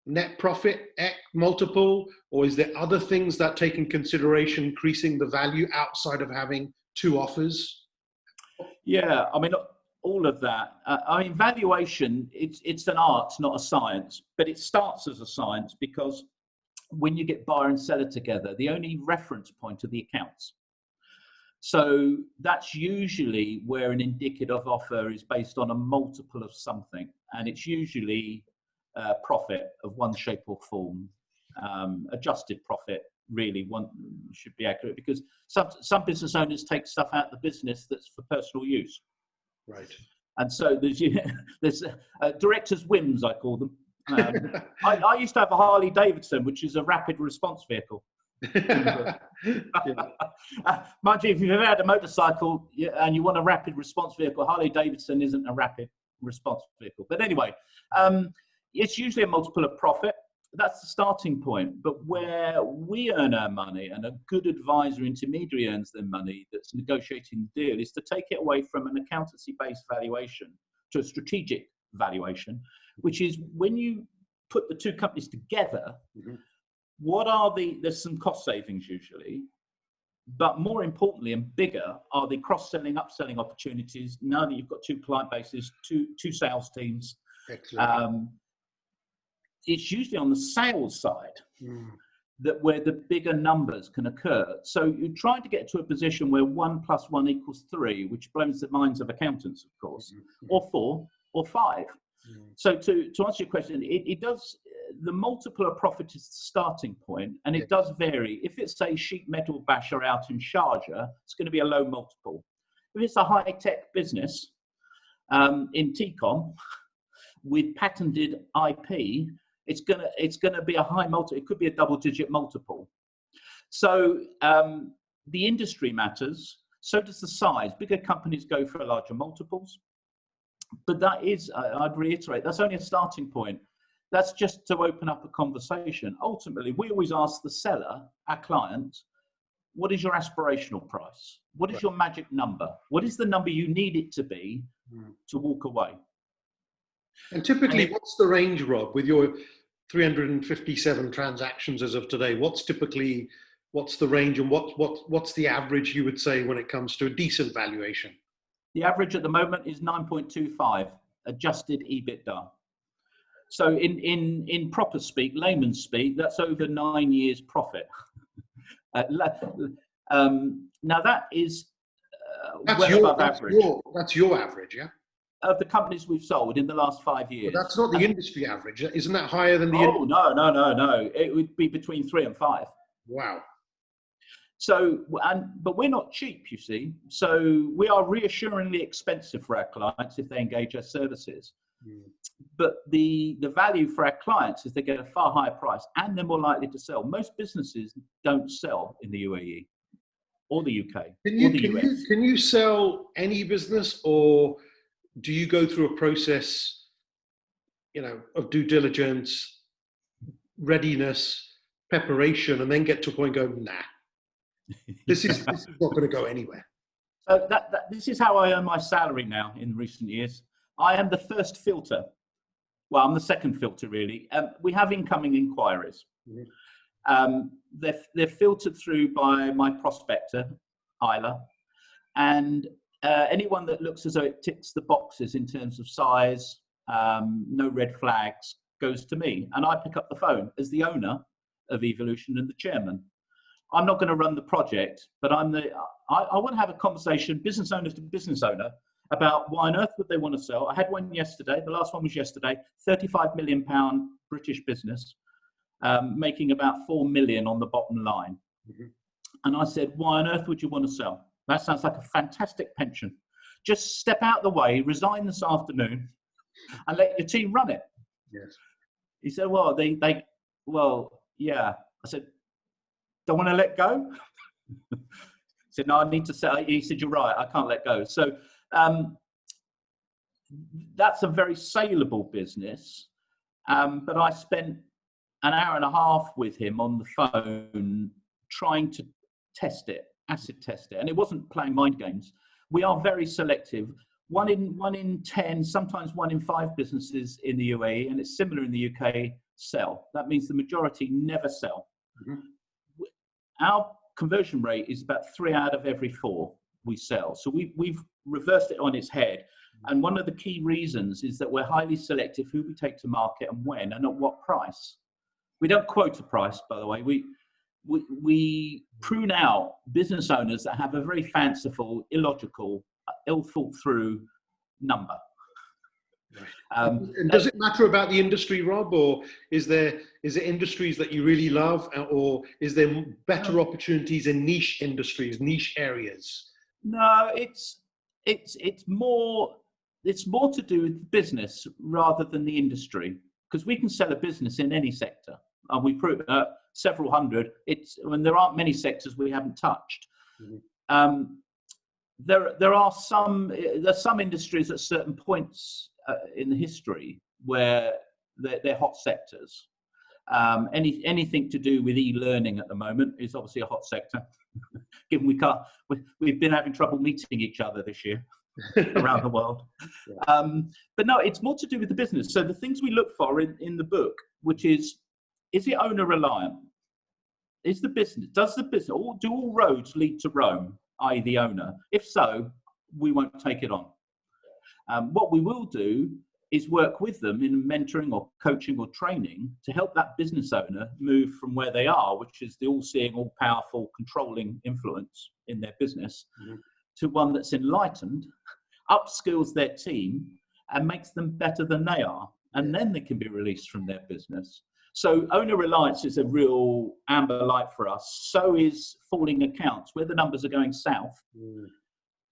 net profit multiple, or is there other things that take in consideration increasing the value outside of having two offers? Yeah, I mean, all of that. Valuation, it's an art, not a science, but it starts as a science because when you get buyer and seller together, the only reference point are the accounts. So that's usually where an indicative offer is based on a multiple of something, and it's usually profit of one shape or form. Adjusted profit really should be accurate, because some business owners take stuff out of the business that's for personal use. Right. And so there's director's whims, I call them. I used to have a Harley Davidson, which is a rapid response vehicle. Mind you, if you've ever had a motorcycle and you want a rapid response vehicle, Harley Davidson isn't a rapid response vehicle. But anyway, it's usually a multiple of profit. That's the starting point. But where we earn our money, and a good advisor intermediary earns their money that's negotiating the deal, is to take it away from an accountancy-based valuation to a strategic valuation, which is when you put the two companies together, there's some cost savings usually, but more importantly and bigger are the cross-selling, upselling opportunities now that you've got two client bases, two sales teams. Excellent. It's usually on the sales side that where the bigger numbers can occur. So you're trying to get to a position where 1 + 1 = 3, which blows the minds of accountants, of course, or 4 or 5. So to answer your question, it does, the multiple of profit is the starting point, and it does vary. If it's a sheet metal basher out in Sharjah, it's going to be a low multiple. If it's a high-tech business in TCOM with patented IP, it's gonna be a high multiple. It could be a double-digit multiple. So the industry matters. So does the size. Bigger companies go for larger multiples. But that is, I'd reiterate, that's only a starting point. That's just to open up a conversation. Ultimately, we always ask the seller, our client, what is your aspirational price? What is your magic number? What is the number you need it to be to walk away? And typically, what's the range, Rob, with your 357 transactions as of today? What's the range, and what's the average you would say when it comes to a decent valuation? The average at the moment is 9.25 adjusted EBITDA. So in proper speak, layman's speak, that's over 9 years profit. Now that is above average. That's your average, yeah? Of the companies we've sold in the last 5 years. But that's not the industry average. Isn't that higher than the industry? No. It would be between 3 and 5. Wow. So, but we're not cheap, you see. So we are reassuringly expensive for our clients if they engage our services. But the value for our clients is they get a far higher price, and they're more likely to sell. Most businesses don't sell in the UAE or the UK or the US. Can you sell any business, or do you go through a process, of due diligence, readiness, preparation, and then get to a point and go, nah, this is not going to go anywhere? So this is how I earn my salary now in recent years. I am the first filter. Well, I'm the second filter, really. We have incoming inquiries. They're filtered through by my prospector, Isla, and anyone that looks as though it ticks the boxes in terms of size, no red flags, goes to me, and I pick up the phone as the owner of Evolution and the chairman. I'm not going to run the project, but I want to have a conversation, business owner to business owner, about why on earth would they want to sell. I had one yesterday. The last one was yesterday. £35 million British business, making about 4 million on the bottom line. And I said, why on earth would you want to sell? That sounds like a fantastic pension. Just step out the way, resign this afternoon, and let your team run it. Yes. He said, well, well, yeah. I said, don't want to let go? He said, no, I need to sell. He said, you're right, I can't let go. So that's a very saleable business. But I spent an hour and a half with him on the phone trying to test it, acid test it. And it wasn't playing mind games. We are very selective. One in 10, sometimes 1 in 5 businesses in the UAE, and it's similar in the UK, sell. That means the majority never sell. Mm-hmm. Our conversion rate is about 3 out of every 4 we sell. So we've reversed it on its head. And one of the key reasons is that we're highly selective who we take to market and when and at what price. We don't quote a price, by the way. We prune out business owners that have a very fanciful, illogical, ill thought through number. And does it matter about the industry, Rob, or is it industries that you really love, or is there better opportunities in niche industries, niche areas? No, it's more to do with business rather than the industry, because we can sell a business in any sector, and we prove several hundred. When there aren't many sectors we haven't touched. Mm-hmm. There are some industries at certain points in the history where they're hot sectors. Anything to do with e-learning at the moment is obviously a hot sector. Given we've been having trouble meeting each other this year around the world. Yeah. But no, it's more to do with the business. So the things we look for in the book, which is it owner reliant? Does the business, do all roads lead to Rome, i.e. the owner? If so, we won't take it on. What we will do is work with them in mentoring or coaching or training to help that business owner move from where they are, which is the all-seeing, all-powerful, controlling influence in their business, mm-hmm. to one that's enlightened, upskills their team, and makes them better than they are. And then they can be released from their business. So owner reliance is a real amber light for us. So is falling accounts, where the numbers are going south. Mm.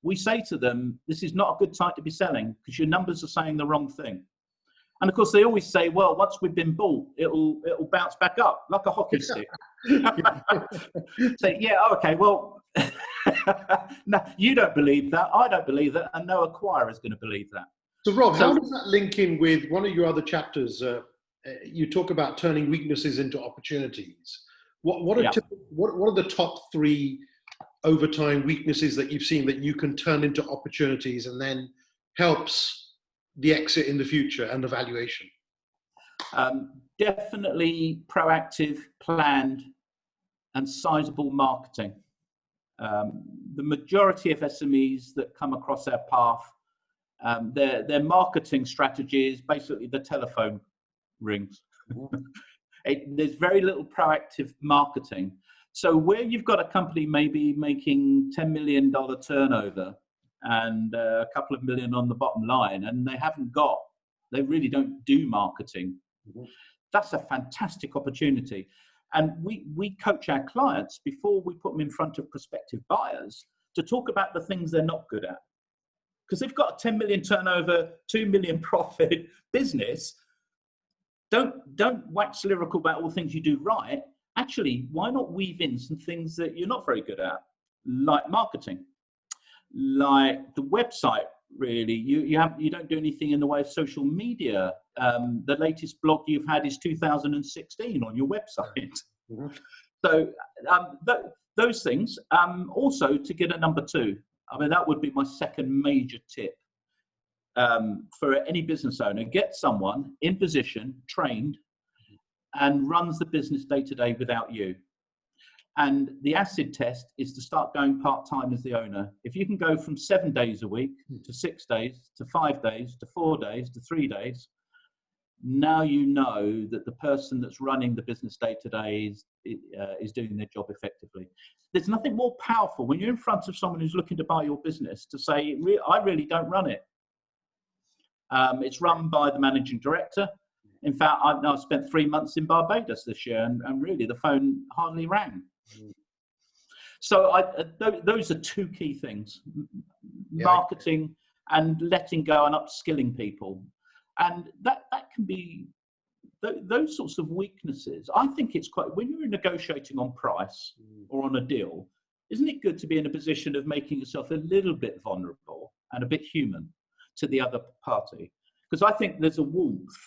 We say to them, this is not a good time to be selling because your numbers are saying the wrong thing. And of course, they always say, well, once we've been bought, it'll bounce back up like a hockey stick. So, yeah, okay, well, no, you don't believe that, I don't believe that, and no acquirer is going to believe that. So, Rob, how does that link in with one of your other chapters? You talk about turning weaknesses into opportunities. What are the top 3 over time weaknesses that you've seen that you can turn into opportunities and then helps the exit in the future and the valuation? Definitely proactive, planned, and sizable marketing. The majority of SMEs that come across our path, their marketing strategy is basically the telephone rings. There's very little proactive marketing. So where you've got a company maybe making $10 million turnover and a couple of million on the bottom line, and they really don't do marketing, that's a fantastic opportunity. And we coach our clients before we put them in front of prospective buyers to talk about the things they're not good at. Because they've got a 10 million turnover, 2 million profit business. Don't wax lyrical about all the things you do right. Actually, why not weave in some things that you're not very good at, like marketing, like the website, really. You don't do anything in the way of social media. The latest blog you've had is 2016 on your website. Mm-hmm. So those things. Also, to get a number 2. I mean, that would be my second major tip for any business owner. Get someone in position, trained, and runs the business day to day without you. And the acid test is to start going part-time as the owner. If you can go from 7 days a week to 6 days, to 5 days, to 4 days, to 3 days, now you know that the person that's running the business day to day is doing their job effectively. There's nothing more powerful when you're in front of someone who's looking to buy your business to say, I really don't run it. It's run by the managing director. In fact, I've spent 3 months in Barbados this year, and really the phone hardly rang. So those are two key things: Yeah. marketing and letting go and upskilling people, and that can be those sorts of weaknesses. I think it's quite, when you're negotiating on price or on a deal, isn't it good to be in a position of making yourself a little bit vulnerable and a bit human to the other party? Because I think there's a warmth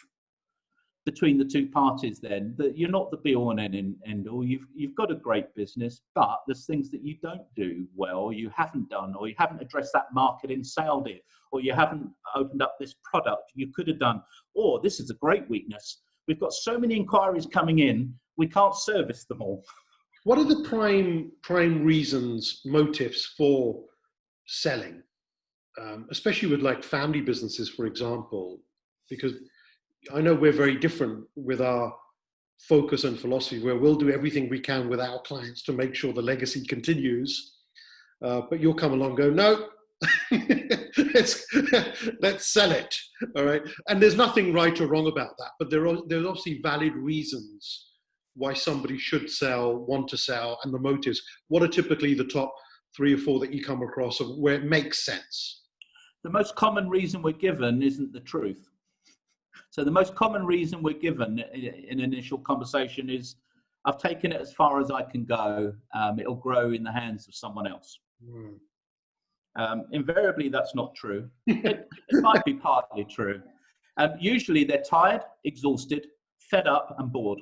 between the two parties then, that you're not the be all and end all. You've got a great business, but there's things that you don't do well, you haven't done, or you haven't addressed that market in sales, or you haven't opened up this product you could have done, or this is a great weakness. We've got so many inquiries coming in, we can't service them all. What are the prime reasons, motives for selling, especially with like family businesses, for example? Because I know we're very different with our focus and philosophy, where we'll do everything we can with our clients to make sure the legacy continues. But you'll come along and go, no, let's sell it. All right. And there's nothing right or wrong about that, but there's obviously valid reasons why somebody should sell, want to sell, and the motives. What are typically the top 3 or 4 that you come across of where it makes sense? The most common reason we're given isn't the truth. So the most common reason we're given in initial conversation is, I've taken it as far as I can go. It'll grow in the hands of someone else. Invariably, that's not true. It might be partly true. Usually they're tired, exhausted, fed up and bored.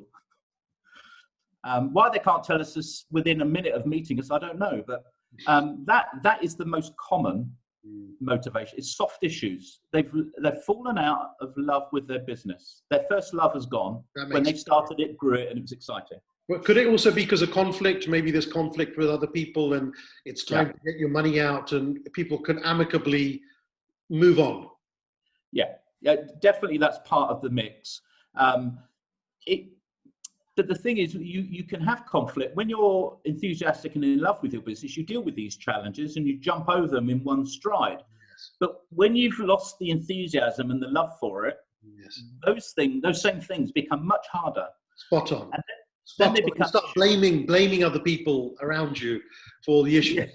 Why they can't tell us this within a minute of meeting us, I don't know. But that is the most common motivation. It's soft issues. They've fallen out of love with their business. Their first love has gone. When they started it, grew it, and it was exciting. Well, could it also be because of conflict? Maybe there's conflict with other people and it's time to get your money out and people can amicably move on. Yeah, definitely that's part of the mix. But the thing is, you can have conflict. When you're enthusiastic and in love with your business, you deal with these challenges and you jump over them in one stride. Yes. But when you've lost the enthusiasm and the love for it, yes, those same things become much harder. Spot on. And then they become, you start blaming other people around you for the issue.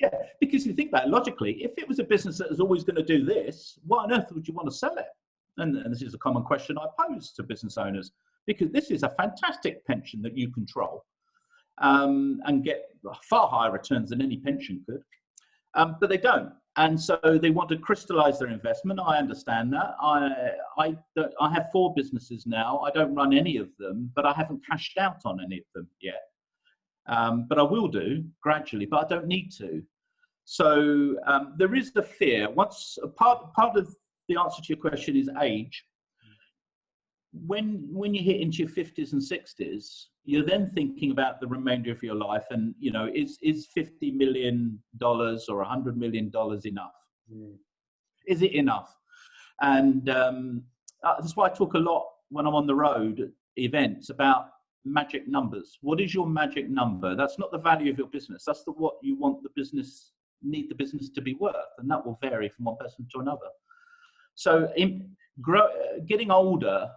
Yeah, because you think about it logically, if it was a business that was always going to do this, why on earth would you want to sell it? And this is a common question I pose to business owners, because this is a fantastic pension that you control and get far higher returns than any pension could, but they don't. And so they want to crystallize their investment. I understand that. I have 4 businesses now. I don't run any of them, but I haven't cashed out on any of them yet. But I will do gradually, but I don't need to. So there is the fear. Once part of the answer to your question is age. When you hit into your 50s and 60s, you're then thinking about the remainder of your life, and is $50 million or $100 million enough? Is it enough? And that's why I talk a lot when I'm on the road at events about magic numbers. What is your magic number? That's not the value of your business. That's what you want need the business to be worth, and that will vary from one person to another. So getting older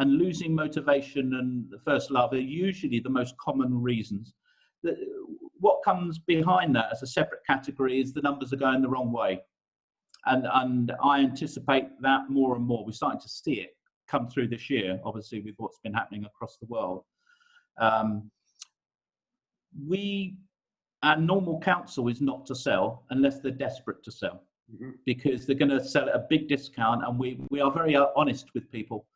and losing motivation and the first love are usually the most common reasons. What comes behind that as a separate category is the numbers are going the wrong way. And I anticipate that more and more. We're starting to see it come through this year, obviously, with what's been happening across the world. Our normal counsel is not to sell unless they're desperate to sell, because they're going to sell at a big discount. And we are very honest with people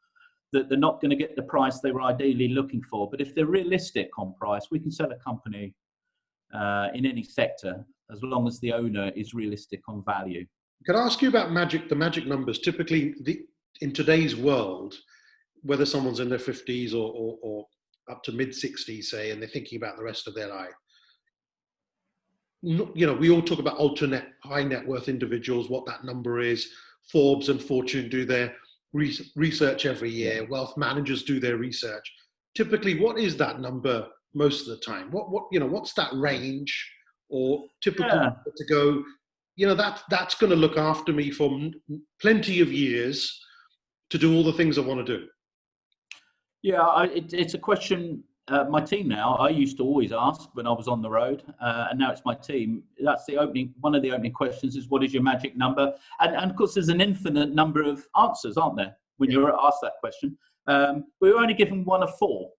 that they're not going to get the price they were ideally looking for. But if they're realistic on price, we can sell a company in any sector as long as the owner is realistic on value. Can I ask you about the magic numbers? Typically, in today's world, whether someone's in their 50s or up to mid-60s, say, and they're thinking about the rest of their life, we all talk about high net worth individuals, what that number is. Forbes and Fortune do their research every year. Wealth managers do their research. Typically, what is that number most of the time? What's that range or typical to go, that's going to look after me for plenty of years to do all the things I want to do? Yeah, it's a question my team now. I used to always ask when I was on the road, and now it's my team. That's the opening. One of the opening questions is, "What is your magic number?" And of course, there's an infinite number of answers, aren't there, when you're asked that question? We were only given one of four.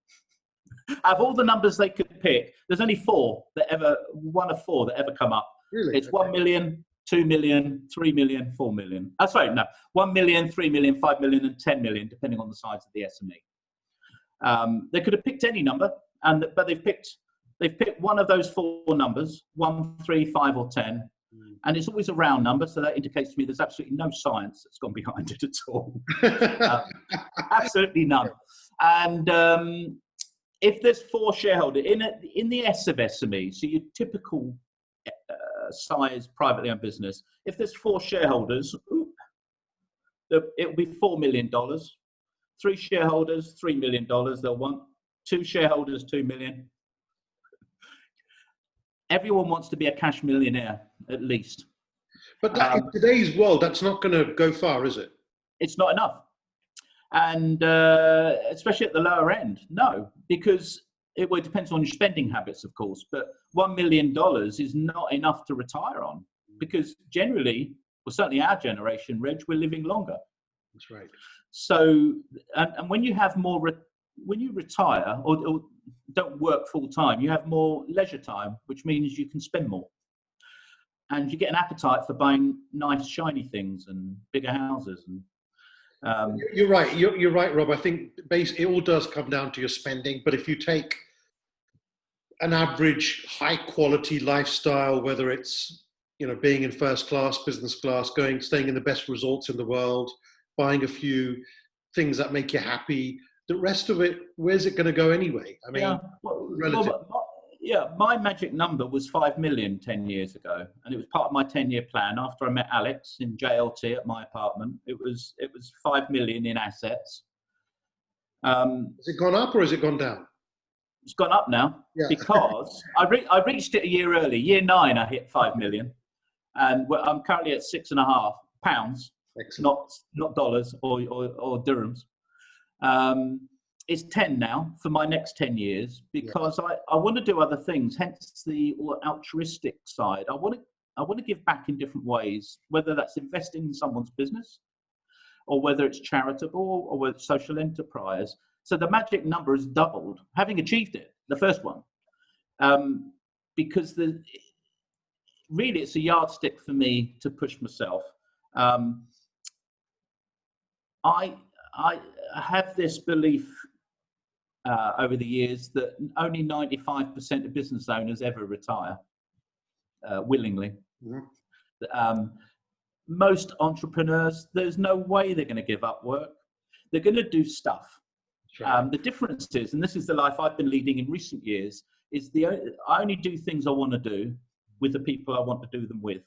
Out of all the numbers they could pick, there's only one of four that ever come up. Really? It's 1 million, 2 million, 3 million, 4 million. 1 million, 3 million, 5 million, and 10 million, depending on the size of the SME. They could have picked any number, but they've picked one of those four numbers: 1, 3, 5, or 10. And it's always a round number, so that indicates to me there's absolutely no science that's gone behind it at all. Absolutely none. And if there's four shareholders in the S of SME, so your typical size privately owned business, if there's four shareholders, it'll be $4 million. 3 shareholders, $3 million they'll want. 2 shareholders, 2 million. Everyone wants to be a cash millionaire, at least. But in today's world, that's not going to go far, is it? It's not enough. And especially at the lower end, no, because it depends on your spending habits, of course, but $1 million is not enough to retire on, because generally, well, certainly our generation, Reg, we're living longer. That's right. So, and when you have more, when you retire or don't work full time, you have more leisure time, which means you can spend more. And you get an appetite for buying nice, shiny things and bigger houses. And you're right. You're right, Rob. I think it all does come down to your spending. But if you take an average high quality lifestyle, whether it's, being in first class, business class, staying in the best resorts in the world, buying a few things that make you happy, the rest of it, where's it going to go anyway? I mean, my magic number was 5 million 10 years ago, and it was part of my 10-year plan. After I met Alex in JLT at my apartment, it was 5 million in assets. Has it gone up or has it gone down? It's gone up now, because I reached it a year early. Year 9, I hit 5 million, and I'm currently at £6.5. Excellent. Not dollars or dirhams. It's 10 now for my next 10 years, because I want to do other things, hence the altruistic side. I want to give back in different ways, whether that's investing in someone's business, or whether it's charitable, or whether it's social enterprise. So the magic number has doubled, having achieved it, the first one, because really it's a yardstick for me to push myself. I have this belief over the years that only 95% of business owners ever retire willingly. Mm-hmm. Most entrepreneurs, there's no way they're going to give up work. They're going to do stuff. Right. The difference is, and this is the life I've been leading in recent years, is I only do things I want to do with the people I want to do them with.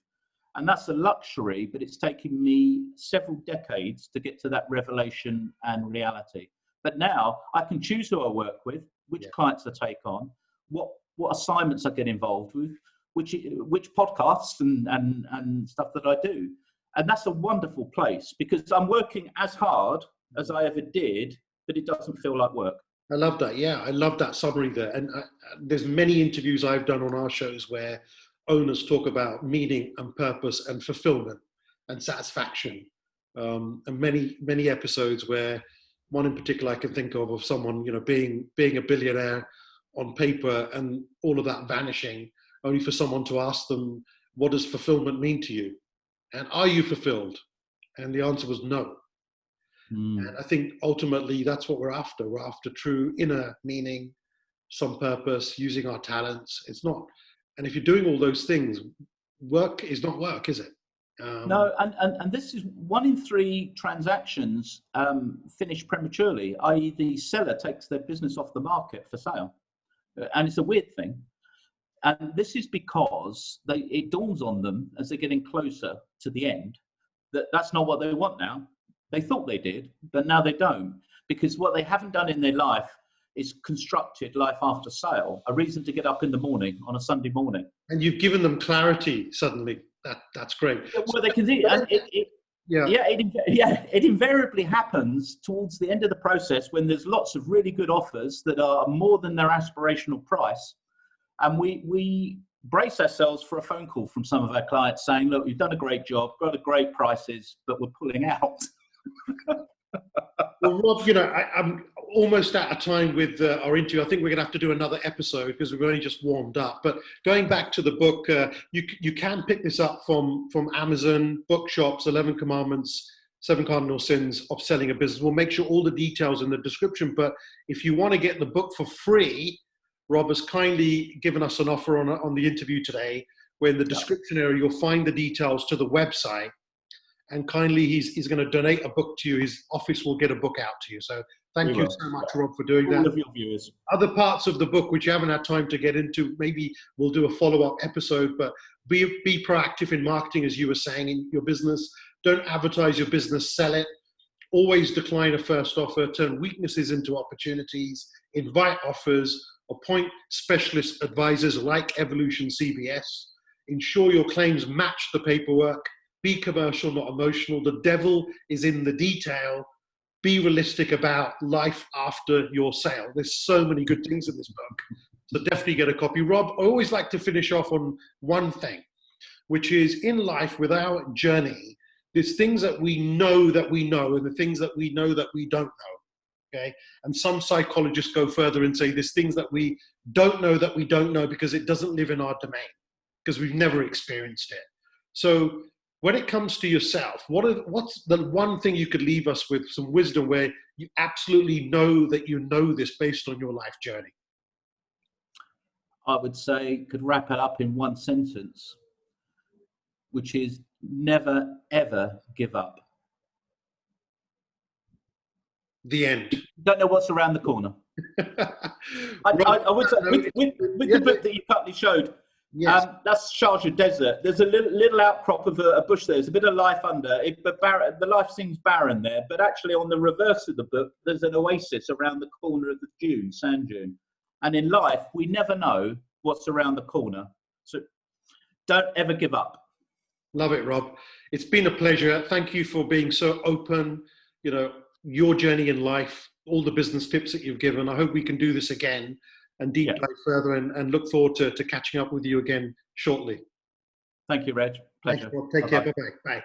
And that's a luxury, but it's taken me several decades to get to that revelation and reality. But now I can choose who I work with, which clients I take on, what assignments I get involved with, which podcasts and stuff that I do. And that's a wonderful place, because I'm working as hard as I ever did, but it doesn't feel like work. I love that. Yeah, I love that summary there. And there's many interviews I've done on our shows where owners talk about meaning and purpose and fulfillment and satisfaction. And many episodes where, one in particular I can think of someone, being a billionaire on paper and all of that vanishing, only for someone to ask them, what does fulfillment mean to you? And are you fulfilled? And the answer was no. And I think ultimately that's what we're after. We're after true inner meaning, some purpose, using our talents. It's not, and if you're doing all those things, work is not work, is it? No, and this is 1 in 3 transactions finish prematurely, i.e. the seller takes their business off the market for sale. And it's a weird thing. And this is because it dawns on them as they're getting closer to the end that that's not what they want now. They thought they did, but now they don't, because what they haven't done in their life is constructed life after sale, a reason to get up in the morning on a Sunday morning. And you've given them clarity suddenly. That's great. Well, they can see, It invariably happens towards the end of the process when there's lots of really good offers that are more than their aspirational price, and we brace ourselves for a phone call from some of our clients saying, look, you've done a great job, got a great prices, but we're pulling out. Well, Rob, I'm almost out of time with our interview. I think we're going to have to do another episode because we've only just warmed up. But going back to the book, you can pick this up from Amazon, bookshops, 11 Commandments, 7 Cardinal Sins of Selling a Business. We'll make sure all the details in the description. But if you want to get the book for free, Rob has kindly given us an offer on the interview today, where in the description area, you'll find the details to the website. And kindly, he's going to donate a book to you. His office will get a book out to you. So thank you so much, Rob, for doing that. All of your viewers. Other parts of the book, which you haven't had time to get into, maybe we'll do a follow-up episode, but be proactive in marketing, as you were saying, in your business. Don't advertise your business, sell it. Always decline a first offer, turn weaknesses into opportunities, invite offers, appoint specialist advisors like Evolution CBS. Ensure your claims match the paperwork. Be commercial, not emotional. The devil is in the detail. Be realistic about life after your sale. There's so many good things in this book. So definitely get a copy. Rob, I always like to finish off on one thing, which is in life with our journey, there's things that we know and the things that we know that we don't know. Okay. And some psychologists go further and say there's things that we don't know because it doesn't live in our domain, because we've never experienced it. So when it comes to yourself, what's the one thing you could leave us with, some wisdom where you absolutely know that you know this based on your life journey? I would say, could wrap it up in one sentence, which is never, ever give up. The end. You don't know what's around the corner. I would say, with the book that you partly showed, yes. That's Sharjah Desert. There's a little outcrop of a bush there. There's a bit of life under it, but the life seems barren there. But actually, on the reverse of the book, there's an oasis around the corner of the sand dune. And in life, we never know what's around the corner. So don't ever give up. Love it, Rob. It's been a pleasure. Thank you for being so open. Your journey in life, all the business tips that you've given. I hope we can do this again and deep dive further, and look forward to catching up with you again shortly. Thank you, Reg. Pleasure. Thanks, Rob. Take care. Bye-bye. Bye.